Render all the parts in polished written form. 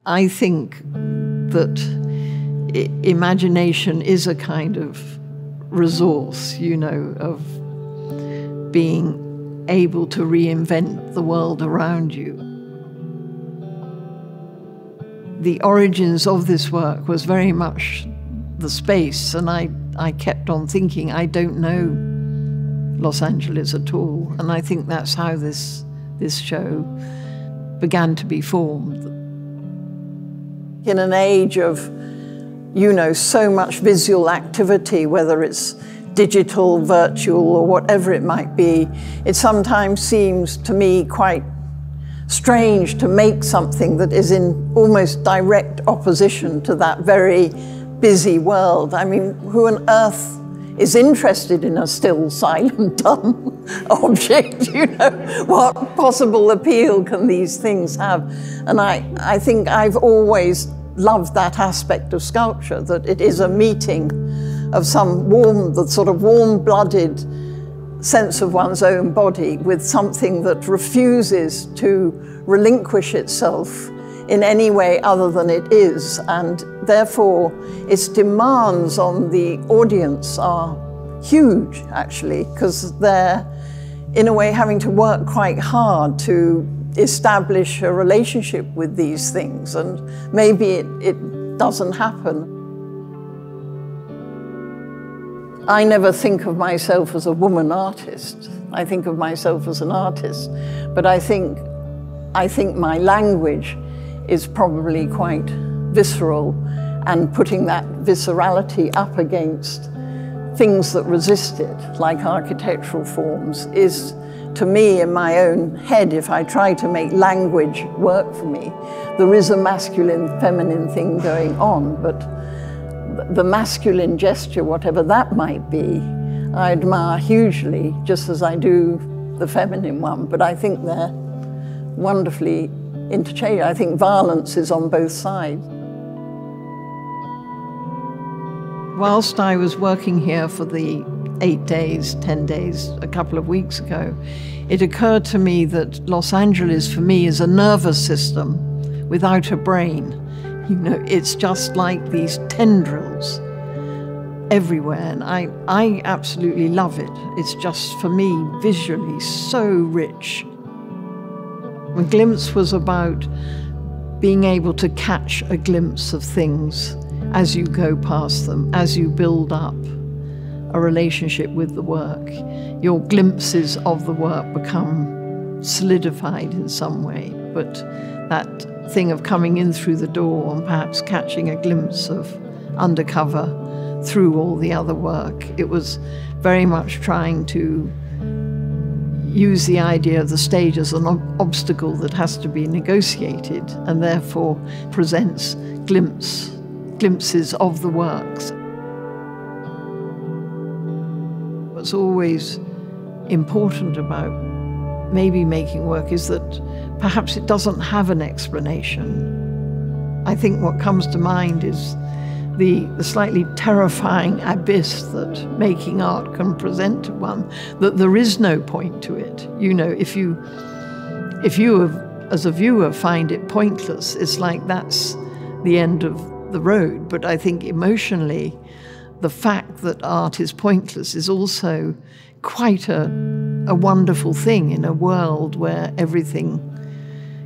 I think that imagination is a kind of resource, you know, of being able to reinvent the world around you. The origins of this work was very much the space, and I kept on thinking, I don't know Los Angeles at all, and I think that's how this show began to be formed. In an age of, you know, so much visual activity, whether it's digital, virtual, or whatever it might be, it sometimes seems to me quite strange to make something that is in almost direct opposition to that very busy world. I mean, who on earth is interested in a still, silent, dumb object? You know, what possible appeal can these things have? And I think I've always loved that aspect of sculpture, that it is a meeting of some the sort of warm-blooded sense of one's own body with something that refuses to relinquish itself in any way other than it is, and therefore its demands on the audience are huge, actually, because they're in a way having to work quite hard to establish a relationship with these things, and maybe it doesn't happen. I never think of myself as a woman artist. I think of myself as an artist, but I think my language is probably quite visceral, and putting that viscerality up against things that resist it, like architectural forms, is, to me, in my own head, if I try to make language work for me, there is a masculine, feminine thing going on, but the masculine gesture, whatever that might be, I admire hugely, just as I do the feminine one, but I think they're wonderfully interchangeable. I think violence is on both sides. Whilst I was working here for the 8 days, 10 days, a couple of weeks ago, it occurred to me that Los Angeles for me is a nervous system without a brain. You know, it's just like these tendrils everywhere, and I absolutely love it. It's just, for me, visually so rich. A glimpse was about being able to catch a glimpse of things as you go past them, as you build up a relationship with the work. Your glimpses of the work become solidified in some way, but that thing of coming in through the door and perhaps catching a glimpse of undercover through all the other work, it was very much trying to use the idea of the stage as an obstacle that has to be negotiated, and therefore presents glimpses of the works. What's always important about maybe making work is that perhaps it doesn't have an explanation. I think what comes to mind is the slightly terrifying abyss that making art can present to one, that there is no point to it. You know, if you as a viewer find it pointless, it's like that's the end of the road. But I think emotionally, the fact that art is pointless is also quite a wonderful thing in a world where everything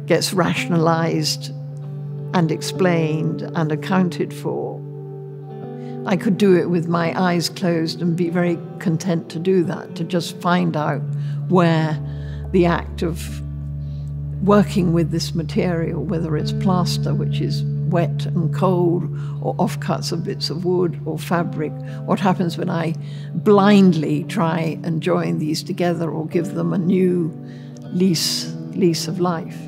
gets rationalized and explained and accounted for. I could do it with my eyes closed and be very content to do that, to just find out where the act of working with this material, whether it's plaster, which is wet and cold, or offcuts of bits of wood or fabric, what happens when I blindly try and join these together or give them a new lease of life.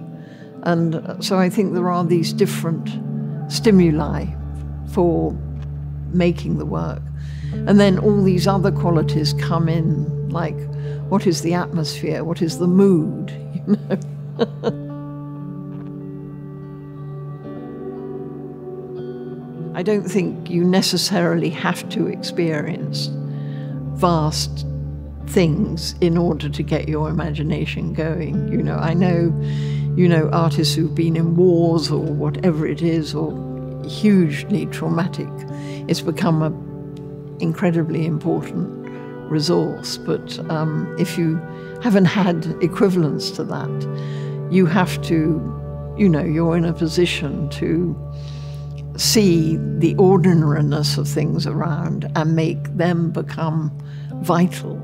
And so I think there are these different stimuli for making the work. And then all these other qualities come in, like what is the atmosphere, what is the mood, you know? I don't think you necessarily have to experience vast things in order to get your imagination going. You know, I know you know, artists who've been in wars or whatever it is, or hugely traumatic, it's become an incredibly important resource. But if you haven't had equivalents to that, you have to, you know, you're in a position to see the ordinariness of things around and make them become vital.